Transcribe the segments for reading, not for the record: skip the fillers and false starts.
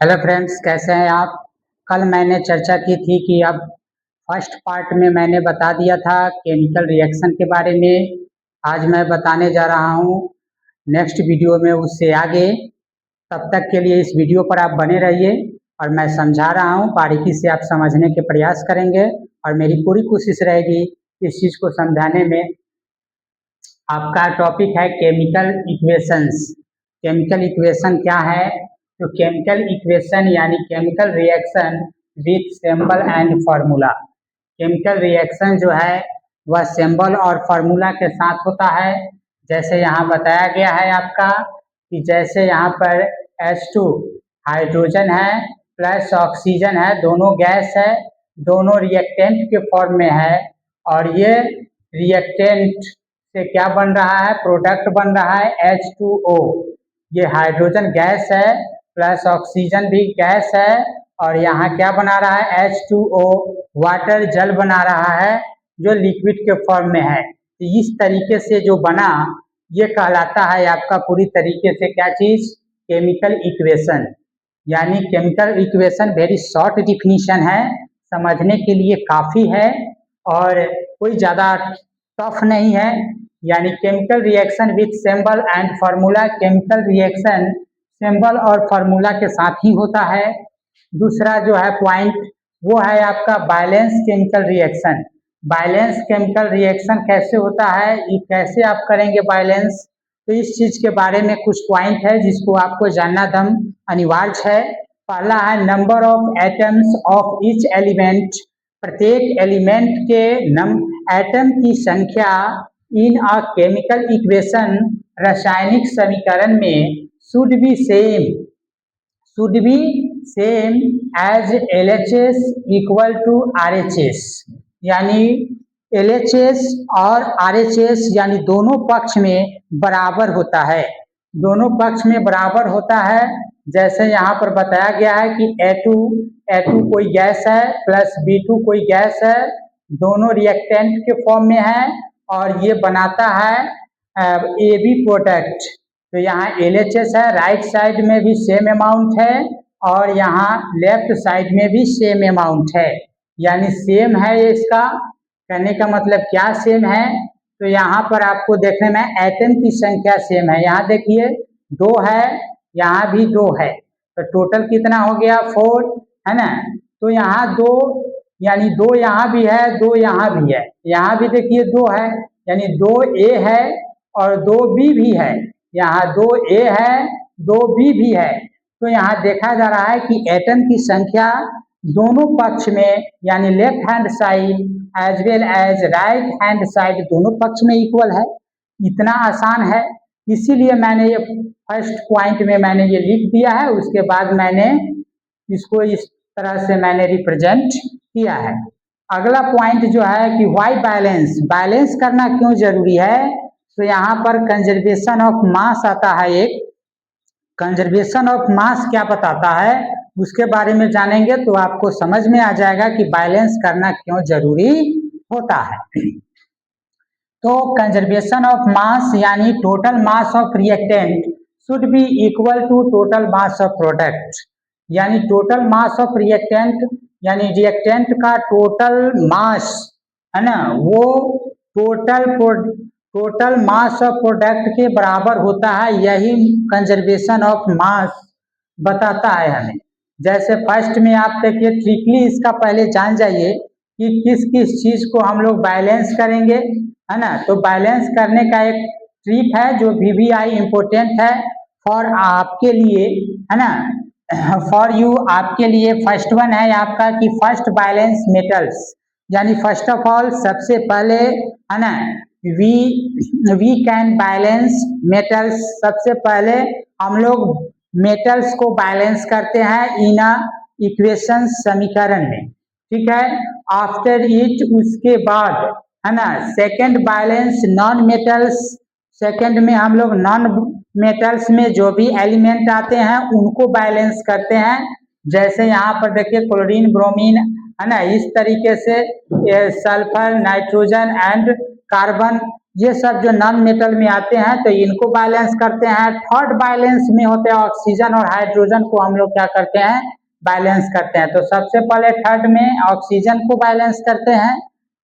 Hello friends, कैसे हैं आप। कल मैंने चर्चा की थी कि अब फर्स्ट पार्ट में मैंने बता दिया था केमिकल रिएक्शन के बारे में। आज मैं बताने जा रहा हूँ नेक्स्ट वीडियो में उससे आगे। तब तक के लिए इस वीडियो पर आप बने रहिए और मैं समझा रहा हूँ, बारीकी से आप समझने के प्रयास करेंगे और मेरी पूरी कोशिश रहेगी इस चीज़ को समझाने में। आपका टॉपिक है केमिकल इक्वेशंस। केमिकल इक्वेशन क्या है? तो केमिकल इक्वेशन यानी chemical reaction with symbol and formula. Chemical reaction जो है वह सिंबल और फार्मूला के साथ होता है। जैसे यहाँ बताया गया है आपका कि जैसे यहाँ पर H2 हाइड्रोजन है प्लस ऑक्सीजन है, दोनों गैस है, दोनों रिएक्टेंट के फॉर्म में है और ये रिएक्टेंट से क्या बन रहा है? प्रोडक्ट बन रहा है H2O। ये हाइड्रोजन गैस है प्लस ऑक्सीजन भी गैस है और यहाँ क्या बना रहा है? H2O वाटर, जल बना रहा है जो लिक्विड के फॉर्म में है। तो इस तरीके से जो बना ये कहलाता है आपका पूरी तरीके से क्या चीज? Chemical equation. यानी chemical equation very short definition है, समझने के लिए काफी है और कोई ज्यादा टफ नहीं है। यानी chemical reaction with symbol and formula, chemical reaction symbol और फार्मूला के साथ ही होता है। दूसरा जो है पॉइंट वो है आपका balance chemical reaction. Balance chemical reaction कैसे होता है, ये कैसे आप करेंगे बैलेंस, तो इस चीज के बारे में कुछ पॉइंट है जिसको आपको जानना दम अनिवार्य है। पहला है number of atoms of each element. प्रत्येक एलिमेंट के एटम की संख्या इन अ केमिकल इक्वेशन, रासायनिक समीकरण में should be same as LHS equal to RHS। यानी LHS और RHS यानी दोनों पक्ष में बराबर होता है, दोनों पक्ष में बराबर होता है। जैसे यहाँ पर बताया गया है कि A2 कोई गैस है प्लस B2 कोई गैस है, दोनों रिएक्टेंट के फॉर्म में है और ये बनाता है AB प्रोडक्ट। तो यहाँ LHS है, राइट साइड में भी सेम अमाउंट है और यहाँ लेफ्ट साइड में भी सेम अमाउंट है। यानी सेम है, इसका कहने का मतलब क्या सेम है? तो यहाँ पर आपको देखने में एटम की संख्या सेम है। यहाँ देखिए 2 है, यहाँ भी 2 है, तो टोटल कितना हो गया? 4 है ना। तो यहाँ 2 यानी 2 यहाँ भी है, 2 यहाँ भी है, यहाँ भी देखिए 2 है, यानी 2A है और 2B भी है। यहाँ 2A है, 2B भी है। तो यहाँ देखा जा रहा है कि एटम की संख्या दोनों पक्ष में यानी left hand side as well as right hand side दोनों पक्ष में इक्वल है। इतना आसान है, इसीलिए मैंने ये फर्स्ट पॉइंट में मैंने ये लिख दिया है, उसके बाद मैंने इसको इस तरह से मैंने रिप्रेजेंट किया है। अगला पॉइंट जो है कि व्हाई बैलेंस, बैलेंस करना क्यों जरूरी है? तो यहाँ पर कंजर्वेशन ऑफ मास आता है। एक कंजर्वेशन ऑफ मास क्या बताता है उसके बारे में जानेंगे तो आपको समझ में आ जाएगा कि बैलेंस करना क्यों जरूरी होता है। तो कंजर्वेशन ऑफ मास यानी total mass of reactant should be equal to total mass of product. यानी टोटल मास ऑफ रिएक्टेंट यानी रिएक्टेंट का टोटल मास है ना, वो टोटल मास ऑफ प्रोडक्ट के बराबर होता है। यही कंजर्वेशन ऑफ मास बताता है हमें। जैसे फर्स्ट में आप देखिए ट्रिकली इसका पहले जान जाइए कि किस किस चीज को हम लोग बैलेंस करेंगे, है ना। तो बैलेंस करने का एक ट्रिक है जो VVI इम्पोर्टेंट है फॉर आपके लिए, है ना, फॉर यू आपके लिए। फर्स्ट वन है आपका कि फर्स्ट बैलेंस मेटल्स, यानी फर्स्ट ऑफ ऑल सबसे पहले, है ना, वी कैन बैलेंस मेटल्स। सबसे पहले हम लोग मेटल्स को बैलेंस करते हैं इन इक्वेशन, समीकरण में, ठीक है। आफ्टर इट उसके बाद, है ना, second balance non metals. Second में हम लोग नॉन मेटल्स में जो भी एलिमेंट आते हैं उनको बैलेंस करते हैं। जैसे यहाँ पर देखिए क्लोरीन, ब्रोमीन, है ना, इस तरीके से सल्फर, नाइट्रोजन एंड कार्बन ये सब जो नॉन मेटल में आते हैं तो इनको बैलेंस करते हैं। थर्ड बैलेंस में होते हैं ऑक्सीजन और हाइड्रोजन को हम लोग क्या करते हैं, बैलेंस करते हैं। तो सबसे पहले थर्ड में ऑक्सीजन को बैलेंस करते हैं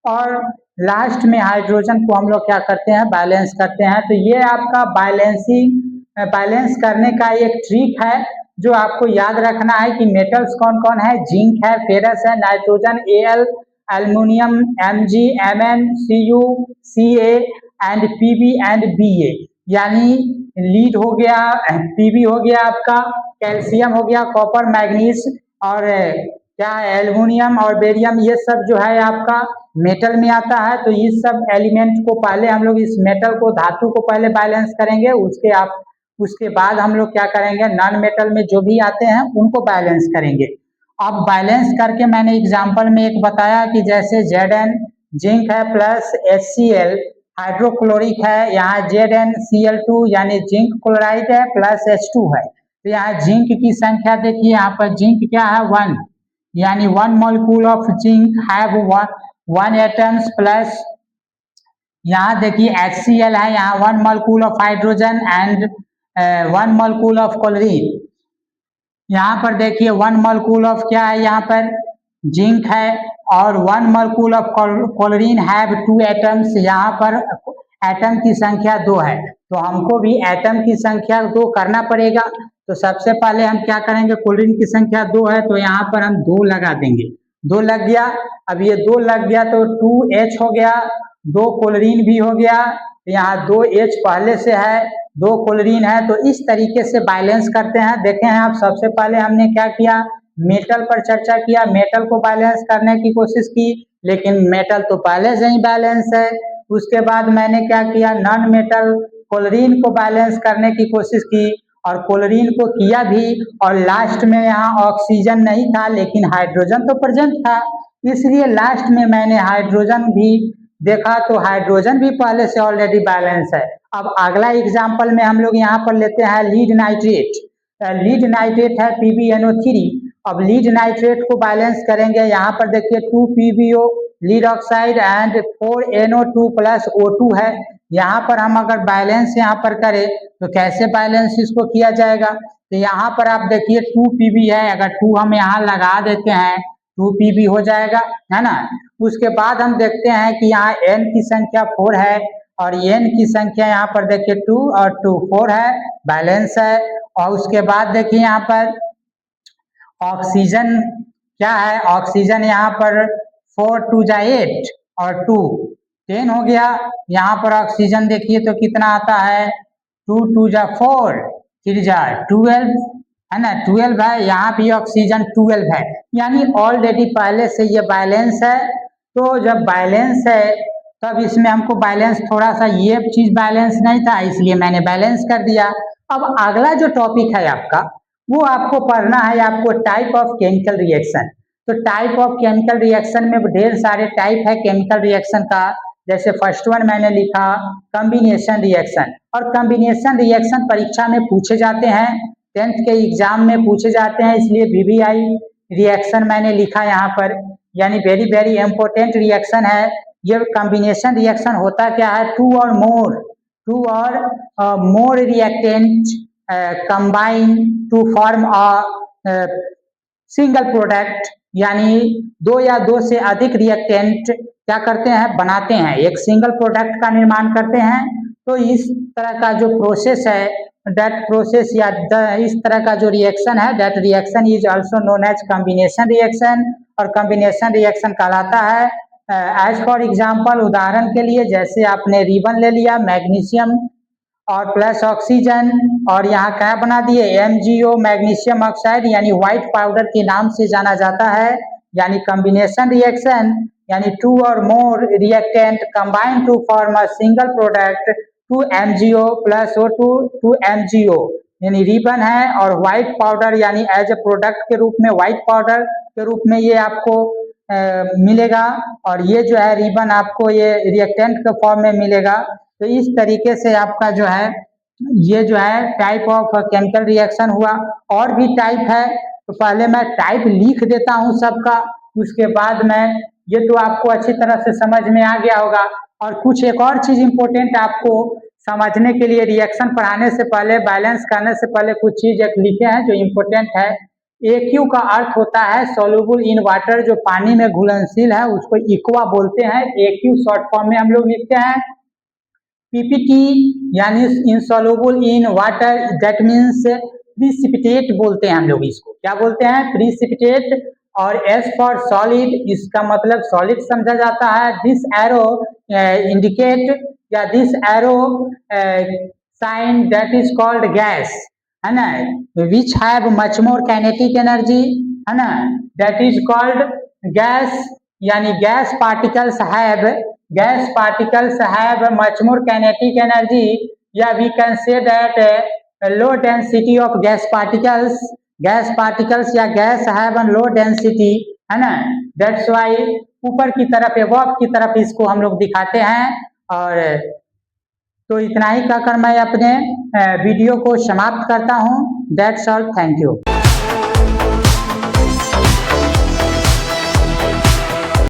और लास्ट में हाइड्रोजन को हम लोग क्या करते हैं, बैलेंस करते हैं। तो ये आपका बैलेंस करने का एक ट्रिक है जो आपको याद रखना है कि मेटल्स कौन कौन है, जिंक है, फेरस है, nitrogen Al, aluminium Mg, Mn, Cu, Ca and Pb and Ba। यानी लीड हो गया, Pb हो गया आपका, कैल्शियम हो गया, कॉपर, मैग्नीज और क्या एल्युमिनियम और बेरियम, ये सब जो है आपका मेटल में आता है। तो इस सब एलिमेंट को पहले हम लोग इस मेटल को, धातु को पहले बैलेंस करेंगे, उसके बाद हम लोग क्या करेंगे, नॉन मेटल में जो भी आते हैं उनको बैलेंस करेंगे। अब बैलेंस करके मैंने एग्जांपल में एक बताया कि जैसे Zn जिंक है प्लस HCl हाइड्रोक्लोरिक है, यहाँ ZnCl2 यानी जिंक क्लोराइड है प्लस H2 है। तो यहाँ जिंक की संख्या देखिए, यहाँ पर जिंक क्या है, 1, यानी 1 molecule of zinc have 1 atoms plus यहाँ देखिए HCl है, यहाँ 1 molecule of hydrogen and 1 molecule of chlorine. यहाँ पर देखिए 1 मॉलिक्यूल ऑफ क्या है, यहाँ पर जिंक है और 1 molecule of chlorine have 2 atoms. यहाँ पर एटम की संख्या 2 है, तो हमको भी एटम की संख्या 2 करना पड़ेगा। तो सबसे पहले हम क्या करेंगे, क्लोरीन की संख्या 2 है तो यहाँ पर हम 2 लगा देंगे, 2 लग गया। अब ये 2 लग गया तो 2H हो गया, 2 क्लोरीन भी हो गया, यहाँ 2H पहले से है, 2 क्लोरीन है। तो इस तरीके से बैलेंस करते हैं। देखें आप, सबसे पहले हमने क्या किया, मेटल पर चर्चा किया, मेटल को बैलेंस करने की कोशिश की, लेकिन मेटल तो पहले से ही बैलेंस है। उसके बाद मैंने क्या किया, नॉन मेटल क्लोरीन को बैलेंस करने की कोशिश की और क्लोरीन को किया भी, और लास्ट में यहाँ ऑक्सीजन नहीं था लेकिन हाइड्रोजन तो प्रेजेंट था, इसलिए लास्ट में मैंने हाइड्रोजन भी देखा, तो हाइड्रोजन भी पहले से ऑलरेडी बैलेंस है। अब अगला एग्जाम्पल में हम लोग यहाँ पर लेते हैं लीड नाइट्रेट। लीड नाइट्रेट है PbNO3। अब लीड नाइट्रेट को बैलेंस करेंगे, यहाँ पर देखिए 2PbO lead oxide and 4NO2 plus O2 है। यहाँ पर हम अगर बैलेंस यहाँ पर करें तो कैसे बैलेंस इसको किया जाएगा, तो यहाँ पर आप देखिए 2Pb है, अगर 2 हम यहाँ लगा देते हैं 2Pb हो जाएगा, है ना। उसके बाद हम देखते हैं कि यहाँ N की संख्या 4 है और N की संख्या यहाँ पर देखिए 2 और 2 4 है, बैलेंस है। और उसके बाद देखिए यहाँ पर ऑक्सीजन क्या है, ऑक्सीजन यहाँ पर 4 2 जा 8 और 2 10 हो गया। यहाँ पर ऑक्सीजन देखिए तो कितना आता है, 2 2 जा 4 3 जा 12 है ना, 12 है। यहाँ भी ऑक्सीजन 12 है, यानी ऑलरेडी पहले से ये बैलेंस है। तो जब बैलेंस है तब इसमें हमको बैलेंस थोड़ा सा, ये चीज बैलेंस नहीं था इसलिए मैंने बैलेंस कर दिया। अब अगला जो टॉपिक है आपका, वो आपको पढ़ना है, आपको टाइप ऑफ केमिकल रिएक्शन। तो टाइप ऑफ केमिकल रिएक्शन में ढेर सारे टाइप है केमिकल रिएक्शन का। जैसे फर्स्ट वन मैंने लिखा कॉम्बिनेशन रिएक्शन, और कॉम्बिनेशन रिएक्शन परीक्षा में पूछे जाते हैं, 10th के एग्जाम में पूछे जाते हैं, इसलिए VVI रिएक्शन मैंने लिखा यहाँ पर, यानी वेरी वेरी इंपॉर्टेंट रिएक्शन है। ये कॉम्बिनेशन रिएक्शन होता क्या है, टू और more reactant combine to form a single product, यानी 2 या 2 से अधिक रिएक्टेंट क्या करते हैं, बनाते हैं, एक सिंगल प्रोडक्ट का निर्माण करते हैं। तो इस तरह का जो प्रोसेस है, दैट प्रोसेस या इस तरह का जो रिएक्शन है, that reaction is also known as combination reaction, और कॉम्बिनेशन रिएक्शन कहलाता है। एज फॉर एग्जाम्पल, उदाहरण के लिए जैसे आपने रिबन ले लिया, मैग्नीशियम और प्लस ऑक्सीजन, और यहाँ क्या बना दिए, MgO मैग्नीशियम ऑक्साइड, यानी व्हाइट पाउडर के नाम से जाना जाता है। यानी कॉम्बिनेशन रिएक्शन यानी 2 और more reactant combine to form a single product 2 MgO plus O2 2 MgO, यानी रिबन है और व्हाइट पाउडर, यानी एज ए प्रोडक्ट के रूप में व्हाइट पाउडर के रूप में ये आपको मिलेगा, और ये जो है रिबन आपको ये रिएक्टेंट के फॉर्म में मिलेगा। तो इस तरीके से आपका जो है, ये जो है टाइप ऑफ केमिकल रिएक्शन हुआ। और भी टाइप है, तो पहले मैं टाइप लिख देता हूँ सबका, उसके बाद मैं, ये तो आपको अच्छी तरह से समझ में आ गया होगा। और कुछ एक और चीज इंपॉर्टेंट आपको समझने के लिए रिएक्शन पढ़ाने से पहले, बैलेंस करने से पहले कुछ चीज एक लिखे हैं जो इम्पोर्टेंट है। AQ का अर्थ होता है सोल्यूबल इन वाटर, जो पानी में घुलनशील है उसको इक्वा बोलते हैं। AQ शॉर्ट फॉर्म में हम लोग लिखते हैं। PPT यानी insoluble in water, that means precipitate बोलते हैं हम लोग इसको। क्या बोलते हैं? प्रिसिपिटेट। और S फॉर सॉलिड, इसका मतलब सॉलिड समझा जाता है। दिस एरो इंडिकेट या this arrow sign that is called gas, है ना, which have much more kinetic energy, है ना, दैट इज कॉल्ड गैस। यानी gas particles have much more kinetic energy, या we can say that low density of gas particles या guys have low density, है ना, that's why ऊपर की तरफ, above की तरफ इसको हम लोग दिखाते हैं। और तो इतना ही कहकर मैं अपने वीडियो को समाप्त करता हूँ। That's all, thank you।